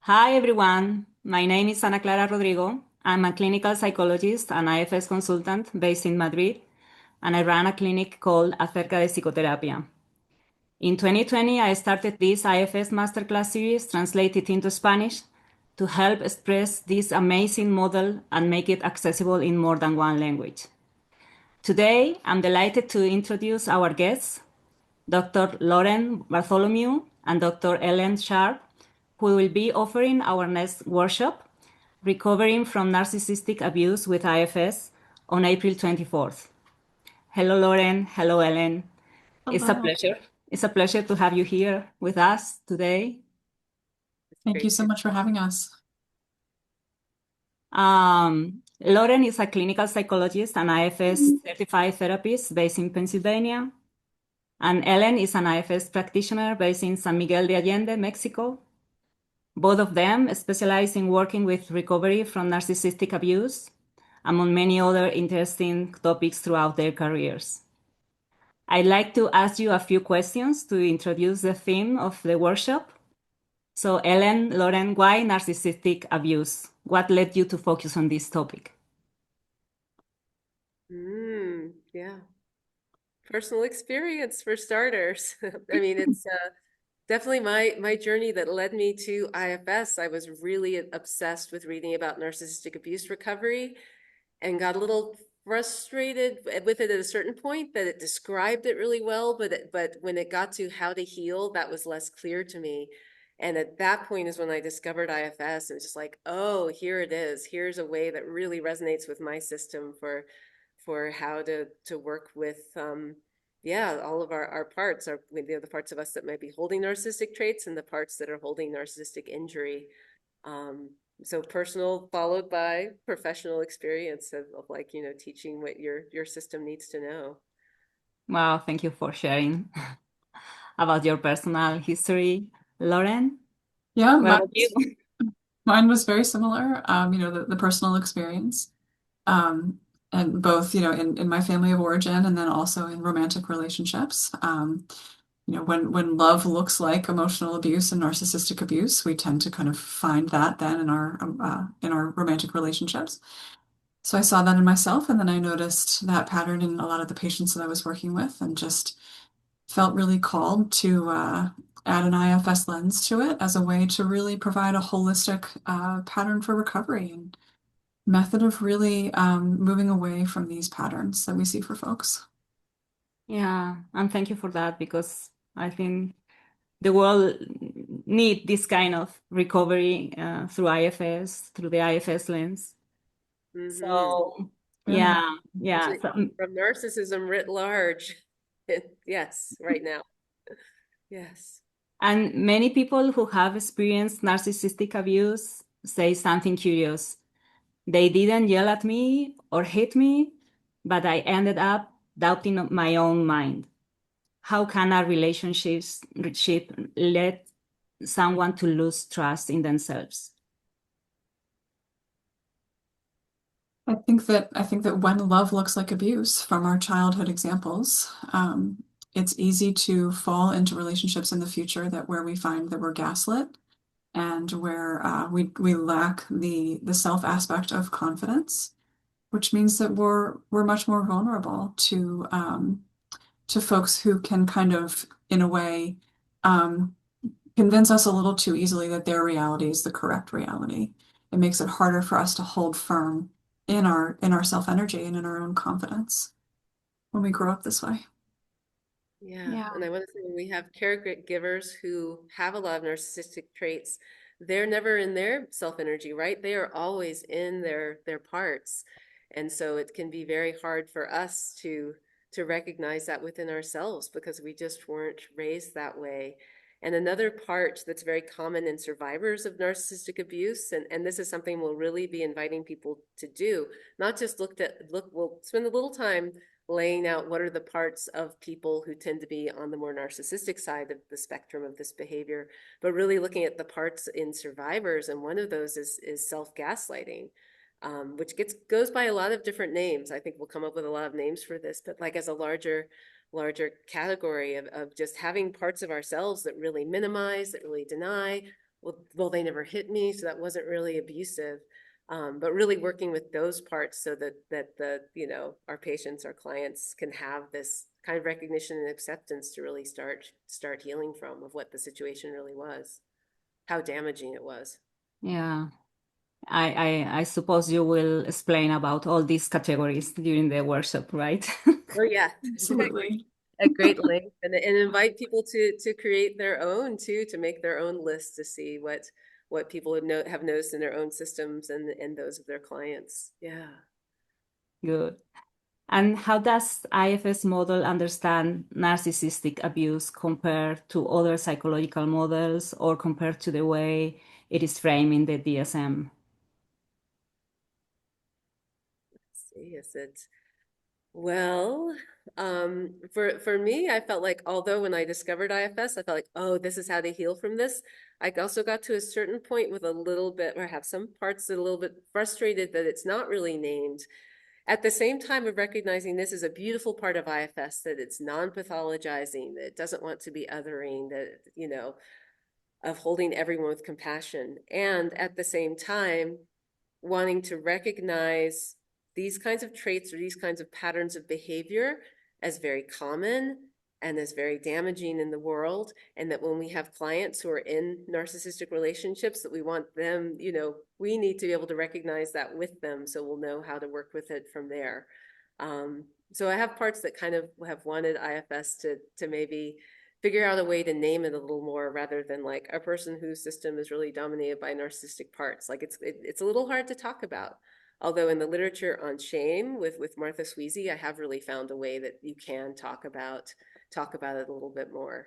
Hi everyone, my name is Clara Rodrigo. I'm a clinical psychologist and IFS consultant based in Madrid, and I run a clinic called ACERCA de Psicoterapia. In 2020, I started this IFS masterclass series translated into Spanish to help express this amazing model and make it accessible in more than one language. Today, I'm delighted to introduce our guests, Dr. Lauren Bartholomew and Dr. Ellen Sharp, who will be offering our next workshop, Recovering from Narcissistic Abuse with IFS, on April 24th. Hello, Lauren. Hello, Ellen. It's a Hello. pleasure. It's a pleasure to have you here with us today. It's Thank you great so to much for having us. Lauren is a clinical psychologist and IFS certified therapist based in Pennsylvania. And Ellen is an IFS practitioner based in San Miguel de Allende, Mexico. Both of them specialize in working with recovery from narcissistic abuse, among many other interesting topics throughout their careers. I'd like to ask you a few questions to introduce the theme of the workshop. So, Ellen, Lauren, why narcissistic abuse? What led you to focus on this topic? Yeah. Personal experience for starters. I mean, it's definitely my journey that led me to IFS. I was really obsessed with reading about narcissistic abuse recovery and got a little frustrated with it at a certain point that it described it really well, but when it got to how to heal, that was less clear to me. And at that point is when I discovered IFS. It was just like, oh, here it is. Here's a way that really resonates with my system for how to work with yeah, all of our parts are, you know, the parts of us that might be holding narcissistic traits and the parts that are holding narcissistic injury. um so personal followed by professional experience of like, you know, teaching what your system needs to know. Wow, thank you for sharing about your personal history. Lauren, Yeah, what about you? mine was very similar. The personal experience, um, and both, in my family of origin and then also in romantic relationships. When love looks like emotional abuse and narcissistic abuse, we tend to kind of find that then in our romantic relationships. So I saw that in myself, and then I noticed that pattern in a lot of the patients that I was working with, and just felt really called to add an IFS lens to it as a way to really provide a holistic pattern for recovery and method of really moving away from these patterns that we see for folks. Yeah, and thank you for that because I think the world need this kind of recovery through IFS, through the IFS lens. Mm-hmm. So Very much. yeah, yeah. Actually, from narcissism writ large. Yes, right now. Yes. And many people who have experienced narcissistic abuse say something curious. They didn't yell at me or hit me, but I ended up doubting my own mind. How can a relationship lead someone to lose trust in themselves? I think that when love looks like abuse from our childhood examples, it's easy to fall into relationships in the future that where we find that we're gaslit and where we lack the self aspect of confidence, which means that we're much more vulnerable to folks who can kind of, in a way, um, convince us a little too easily that their reality is the correct reality. It makes it harder for us to hold firm in our self energy and in our own confidence when we grow up this way. Yeah. Yeah. And I want to say when we have caregivers who have a lot of narcissistic traits, they're never in their self energy, right? They are always in their parts. And so it can be very hard for us to recognize that within ourselves because we just weren't raised that way. And another part that's very common in survivors of narcissistic abuse, and this is something we'll really be inviting people to do, not just we'll spend a little time laying out what are the parts of people who tend to be on the more narcissistic side of the spectrum of this behavior, but really looking at the parts in survivors. And one of those is self-gaslighting, which goes by a lot of different names. I think we'll come up with a lot of names for this, but like as a larger category of just having parts of ourselves that really minimize, that really deny, well, they never hit me, so that wasn't really abusive. But really working with those parts so that the, our patients, our clients can have this kind of recognition and acceptance to really start healing from of what the situation really was, how damaging it was. Yeah. I suppose you will explain about all these categories during the workshop, right? Oh yeah, Absolutely. at great length, and invite people to create their own too, to make their own list to see what people have noticed in their own systems and those of their clients. Yeah. Good. And how does IFS model understand narcissistic abuse compared to other psychological models or compared to the way it is framed in the DSM? Let's see, is it well, for me, I felt like although when I discovered IFS, I felt like, oh, this is how to heal from this. I also got to a certain point with a little bit, where I have some parts that are a little bit frustrated that it's not really named. At the same time of recognizing this is a beautiful part of IFS, that it's non-pathologizing, that it doesn't want to be othering, that, of holding everyone with compassion. And at the same time, wanting to recognize these kinds of traits or these kinds of patterns of behavior as very common and as very damaging in the world. And that when we have clients who are in narcissistic relationships, that we want them, we need to be able to recognize that with them, so we'll know how to work with it from there. So I have parts that kind of have wanted IFS to maybe figure out a way to name it a little more, rather than like a person whose system is really dominated by narcissistic parts. Like it's a little hard to talk about. Although in the literature on shame with Martha Sweezy, I have really found a way that you can talk about it a little bit more.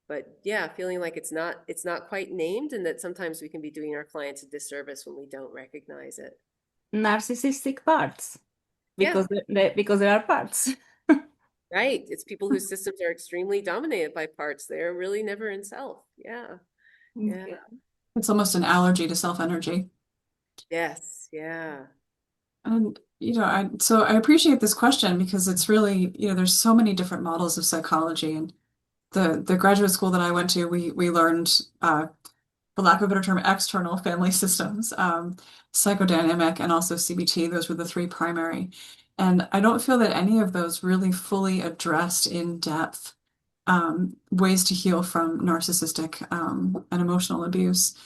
But yeah, feeling like it's not quite named, and that sometimes we can be doing our clients a disservice when we don't recognize it. Narcissistic parts, Yeah, because there are parts. right. It's people whose systems are extremely dominated by parts. They're really never in self. Yeah. Yeah. It's almost an allergy to self-energy. Yes. Yeah. And, so I appreciate this question because it's really, there's so many different models of psychology. And the graduate school that I went to, we learned, for lack of a better term, external family systems, psychodynamic and also CBT. Those were the three primary. And I don't feel that any of those really fully addressed in depth ways to heal from narcissistic and emotional abuse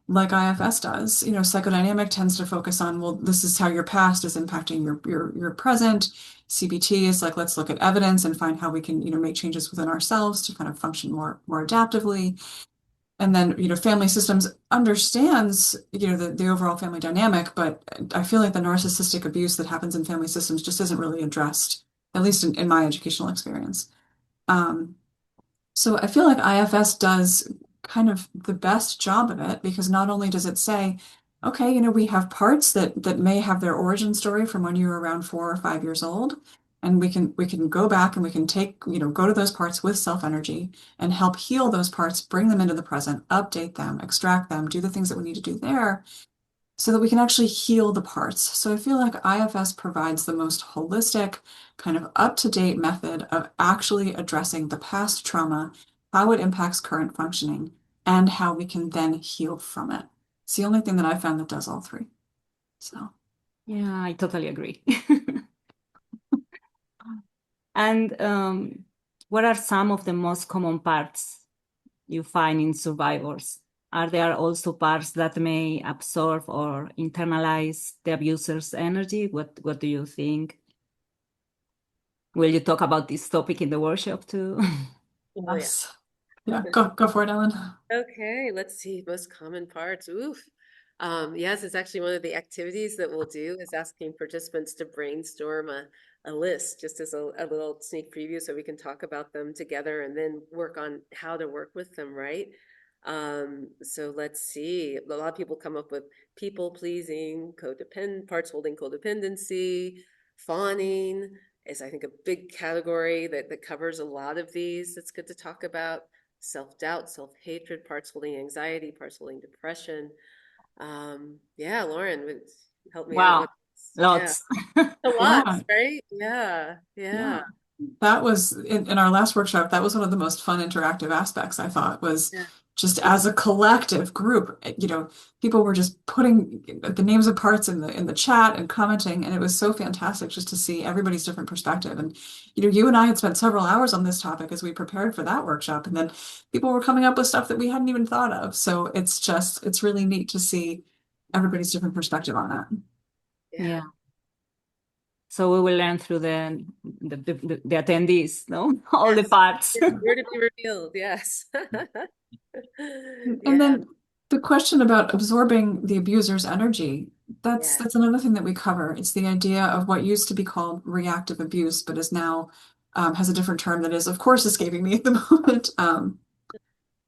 like IFS does. Psychodynamic tends to focus on, well, this is how your past is impacting your present. CBT is like, let's look at evidence and find how we can, make changes within ourselves to kind of function more adaptively. And then, family systems understands, the overall family dynamic, but I feel like the narcissistic abuse that happens in family systems just isn't really addressed, at least in my educational experience. Um, so I feel like IFS does kind of the best job of it, because not only does it say, okay, we have parts that may have their origin story from when you were around 4 or 5 years old, and we can go back and we can take, go to those parts with self-energy and help heal those parts, bring them into the present, update them, extract them, do the things that we need to do there so that we can actually heal the parts. So I feel like IFS provides the most holistic, kind of up-to-date method of actually addressing the past trauma, how it impacts current functioning, and how we can then heal from it. It's the only thing that I found that does all three. So, Yeah, I totally agree. And what are some of the most common parts you find in survivors? Are there also parts that may absorb or internalize the abuser's energy? What do you think? Will you talk about this topic in the workshop too? Oh yeah. yes. Yeah, go for it, Ellen. Okay, let's see. Most common parts. Oof. Yes, it's actually one of the activities that we'll do, is asking participants to brainstorm a list, just as a little sneak preview, so we can talk about them together and then work on how to work with them, right? So let's see. A lot of people come up with people pleasing, codependent, parts holding codependency, fawning is, I think, a big category that covers a lot of these. That's good to talk about. Self-doubt, self-hatred, parts holding anxiety, parts holding depression. Yeah, Lauren, would help me out Wow, with this. Yeah, lots. a lot, Yeah, right? Yeah, yeah. yeah, That was in our last workshop. That was one of the most fun interactive aspects, I thought, was yeah. just as a collective group, people were just putting the names of parts in the chat and commenting, and it was so fantastic just to see everybody's different perspective. And you and I had spent several hours on this topic as we prepared for that workshop, and then people were coming up with stuff that we hadn't even thought of. So it's really neat to see everybody's different perspective on that. Yeah. So we will learn through the attendees, no? All the parts. Where to be revealed, yes. And then the question about absorbing the abuser's energy, that's another thing that we cover. It's the idea of what used to be called reactive abuse, but is now has a different term that is, of course, escaping me at the moment.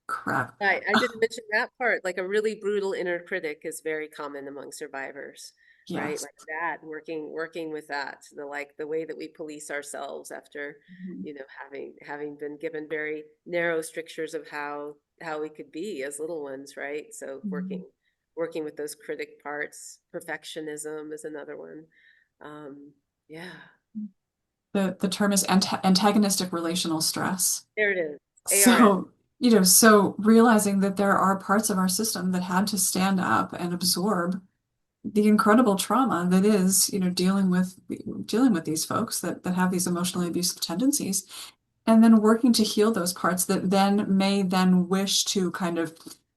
Crap. I didn't mention that part. Like a really brutal inner critic is very common among survivors, right? Yes. Like that, working with that, the way that we police ourselves after, having been given very narrow strictures of how we could be as little ones, right? So working with those critic parts. Perfectionism is another one. Yeah. The term is antagonistic relational stress. There it is. So, so realizing that there are parts of our system that had to stand up and absorb the incredible trauma that is, dealing with these folks that have these emotionally abusive tendencies, and then working to heal those parts that may wish to kind of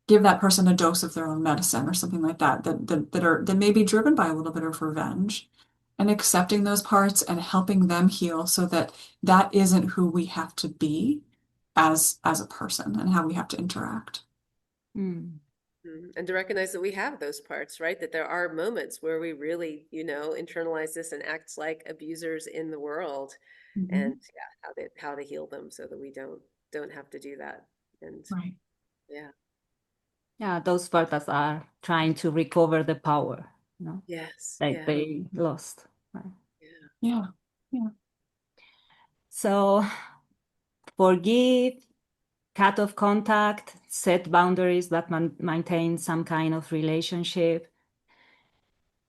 give that person a dose of their own medicine or something like that may be driven by a little bit of revenge, and accepting those parts and helping them heal so that isn't who we have to be as a person and how we have to interact. And to recognize that we have those parts, right? That there are moments where we really, internalize this and act like abusers in the world, and how to heal them so that we don't have to do that. And right. Yeah, those parts that are trying to recover the power, Yes. that they lost. Right? Yeah. So forgive, cut off contact, set boundaries that maintain some kind of relationship.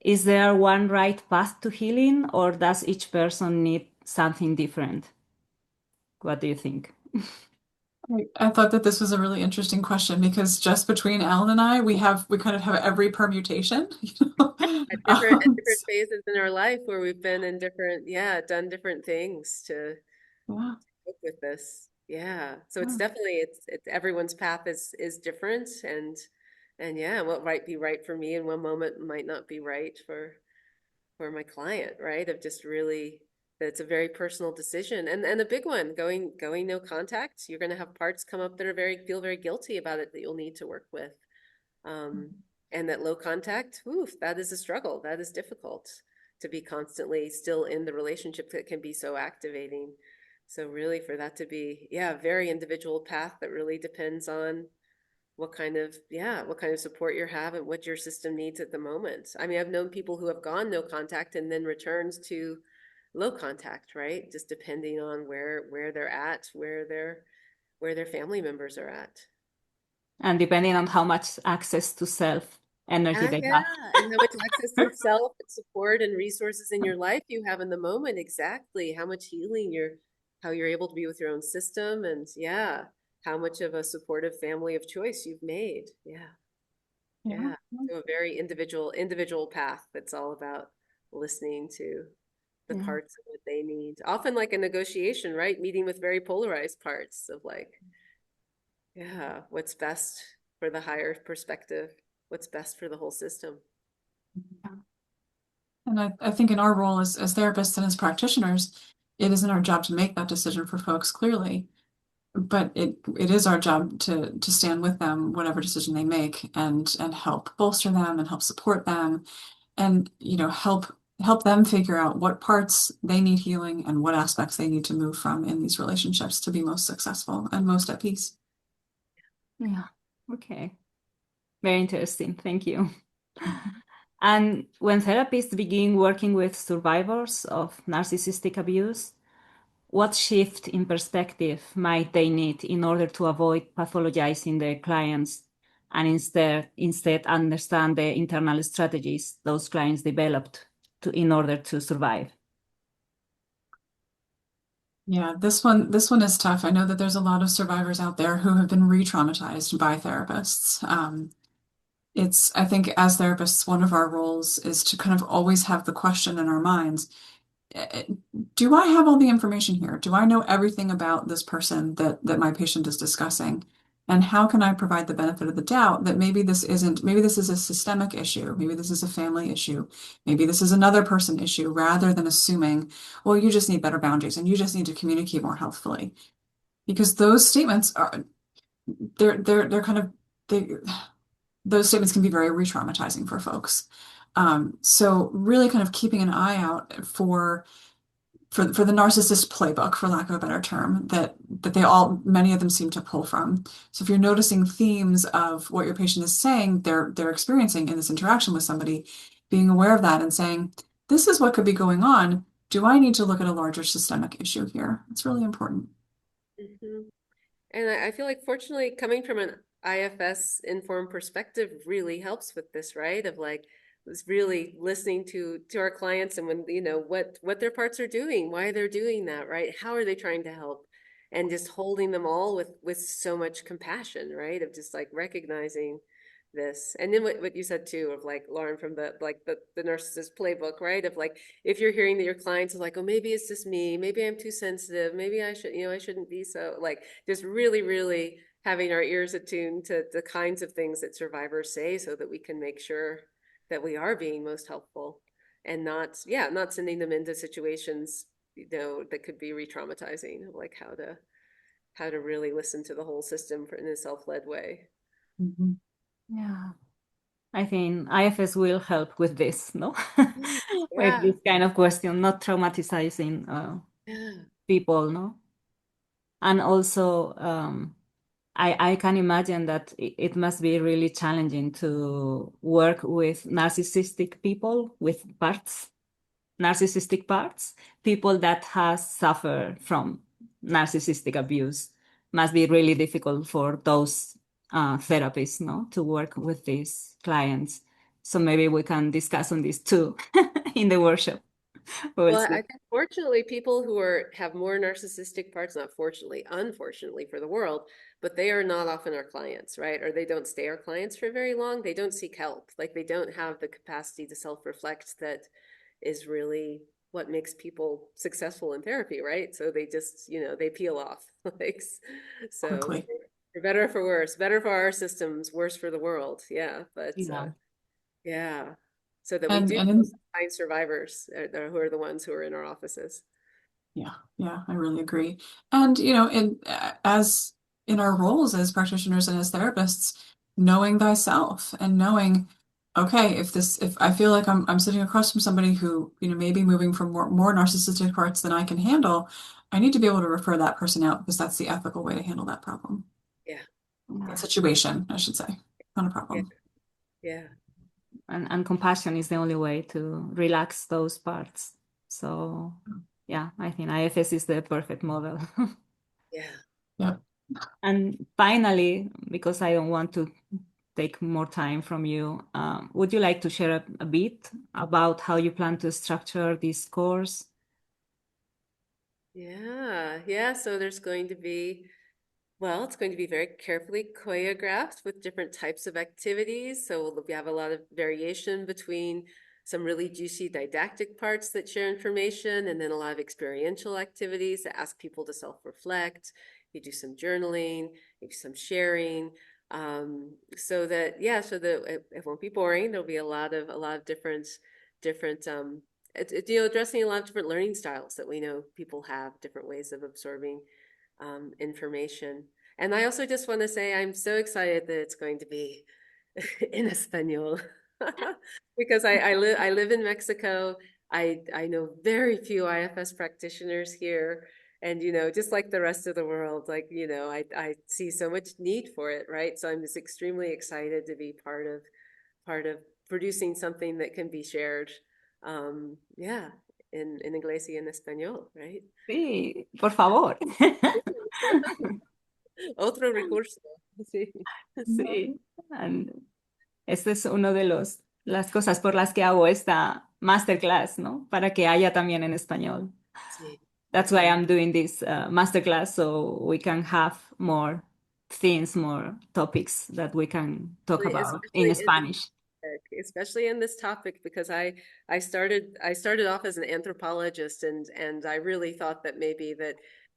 Is there one right path to healing, or does each person need something different? What do you think? I thought that this was a really interesting question because just between Ellen and I, we kind of have every permutation. At different phases in our life where we've been in done different things to cope with this. Yeah. So it's definitely it's everyone's path is different, and what might be right for me in one moment might not be right for my client, right? Of just really that it's a very personal decision, and a big one, going no contact. You're going to have parts come up that feel very guilty about it that you'll need to work with. And that low contact, that is a struggle. That is difficult to be constantly still in the relationship that can be so activating. So really for that to be, a very individual path that really depends on what kind of support you have and what your system needs at the moment. I mean, I've known people who have gone no contact and then returns to low contact, right? Just depending on where they're at, where their family members are at. And depending on how much access to self energy they have. And how much access to self and support and resources in your life you have in the moment. Exactly. How much healing how you're able to be with your own system, and how much of a supportive family of choice you've made. So a very individual path that's all about listening to the parts of what they need. Often like a negotiation, right? Meeting with very polarized parts of what's best for the higher perspective, what's best for the whole system. And I think in our role as therapists and as practitioners, it isn't our job to make that decision for folks clearly, but it is our job to stand with them, whatever decision they make, and help bolster them and help support them, and help them figure out what parts they need healing and what aspects they need to move from in these relationships to be most successful and most at peace. Yeah. Okay. Very interesting. Thank you. And when therapists begin working with survivors of narcissistic abuse, what shift in perspective might they need in order to avoid pathologizing their clients and instead understand the internal strategies those clients developed in order to survive? Yeah, this one is tough. I know that there's a lot of survivors out there who have been re-traumatized by therapists. I think as therapists, one of our roles is to kind of always have the question in our minds, eh, do I have all the information here? Do I know everything about this person that my patient is discussing? And how can I provide the benefit of the doubt that maybe this is a systemic issue, maybe this is a family issue, maybe this is another person issue, rather than assuming, well, you just need better boundaries and you just need to communicate more healthfully. Because those statements are they're kind of they those statements can be very re-traumatizing for folks. So really kind of keeping an eye out for the narcissist playbook, for lack of a better term, that many of them seem to pull from. So if you're noticing themes of what your patient is saying, they're experiencing in this interaction with somebody, being aware of that and saying, this is what could be going on. Do I need to look at a larger systemic issue here? It's really important. Hmm. And I feel like fortunately coming from an IFS informed perspective really helps with this, right? Of like was really listening to our clients and when what their parts are doing, why they're doing that, right? How are they trying to help? And just holding them all with so much compassion, right? Of just like recognizing this. And then what you said too of like Lauren from the narcissist playbook, right? Of like if you're hearing that your clients are like, oh, maybe it's just me, maybe I'm too sensitive, maybe I shouldn't be so like just really, really having our ears attuned to the kinds of things that survivors say so that we can make sure that we are being most helpful and not sending them into situations, that could be re-traumatizing, like how to really listen to the whole system in a self-led way. Mhm. Yeah. I think IFS will help with this, no? With Yeah, this kind of question, not traumatizing yeah. people, no? And also, I can imagine that it must be really challenging to work with narcissistic people with narcissistic parts, people that has suffered from narcissistic abuse. Must be really difficult for those therapists, no, to work with these clients. So maybe we can discuss on this too in the workshop. We will Well, see. I think fortunately, people who have more narcissistic parts, not fortunately, unfortunately for the world, but they are not often our clients, right? Or they don't stay our clients for very long. They don't seek help. Like they don't have the capacity to self-reflect that is really what makes people successful in therapy, right? So they just, they peel off. Like, so Quickly. for better or for worse, better for our systems, worse for the world. Yeah, but Yeah. yeah. So that we And do and in find survivors who are the ones who are in our offices. Yeah, yeah, I really agree. And as in our roles as practitioners and as therapists, knowing thyself and knowing, okay, if I feel like I'm sitting across from somebody who, may be moving from more narcissistic parts than I can handle, I need to be able to refer that person out because that's the ethical way to handle that problem. Yeah, Yeah. yeah, Situation, I should say, not a yeah, problem. yeah, And compassion is the only way to relax those parts. So yeah, I think IFS is the perfect model. yeah. Yeah. And finally, because I don't want to take more time from you, would you like to share a bit about how you plan to structure this course? Yeah, yeah. So there's going to be, well, it's going to be very carefully choreographed with different types of activities. So we have a lot of variation between some really juicy didactic parts that share information, and then a lot of experiential activities that ask people to self-reflect. You do some journaling, you do some sharing, so that it won't be boring. There'll be a lot of different addressing a lot of different learning styles that we know people have, different ways of absorbing information. And I also just want to say I'm so excited that it's going to be in Espanol because I live in Mexico. I know very few IFS practitioners here. And just like the rest of the world, like I see so much need for it, right? So I'm just extremely excited to be part of producing something that can be shared. Yeah, in inglés y en español, right? Sí, por favor. Otro recurso. Sí. Sí. And este es uno de las cosas por las que hago esta masterclass, ¿no? Para que haya también en español. Sí. That's why I'm doing this masterclass, so we can have more things, more topics that we can talk about in Especially in Spanish. especially in this topic, because I started off as an anthropologist, and I really thought that maybe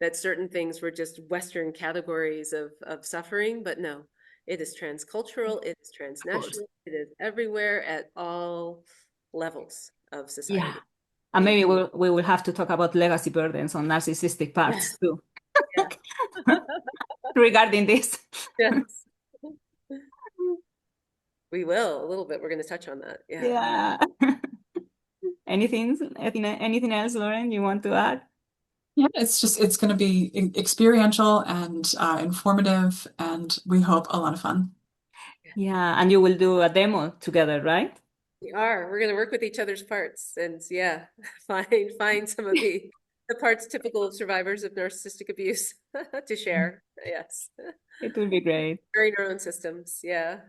that certain things were just Western categories of suffering, but no, it is transcultural, it is Of course. transnational, it is everywhere at all levels of Yeah. society. And maybe Mhm. we will have to talk about legacy burdens on narcissistic parts too, Yeah. regarding this. Yes. We will a little bit. We're going to touch on that. Yeah. Yeah. Anything else, Lauren, you want to add? Yeah, it's going to be experiential and informative, and we hope a lot of fun. Yeah, and you will do a demo together, right? We are. We're going to work with each other's parts, and yeah, find some of the parts typical of survivors of narcissistic abuse to share. Yes. It will be great. Sharing our own systems. Yeah.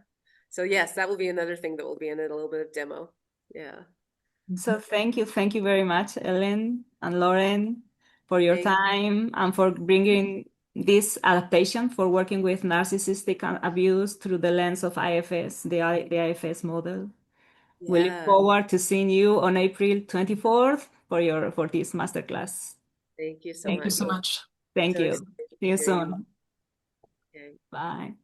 So yes, that will be another thing that will be in it, a little bit of demo. Yeah. So thank you very much, Ellen and Lauren, for your Thank time and for bringing this adaptation for working with narcissistic abuse through the lens of IFS, the IFS model. We look Yeah. forward to seeing you on April 24th for this masterclass. Thank you so Thank you much. so much. Thank So you. excited See to you hear you. soon. Okay. Bye.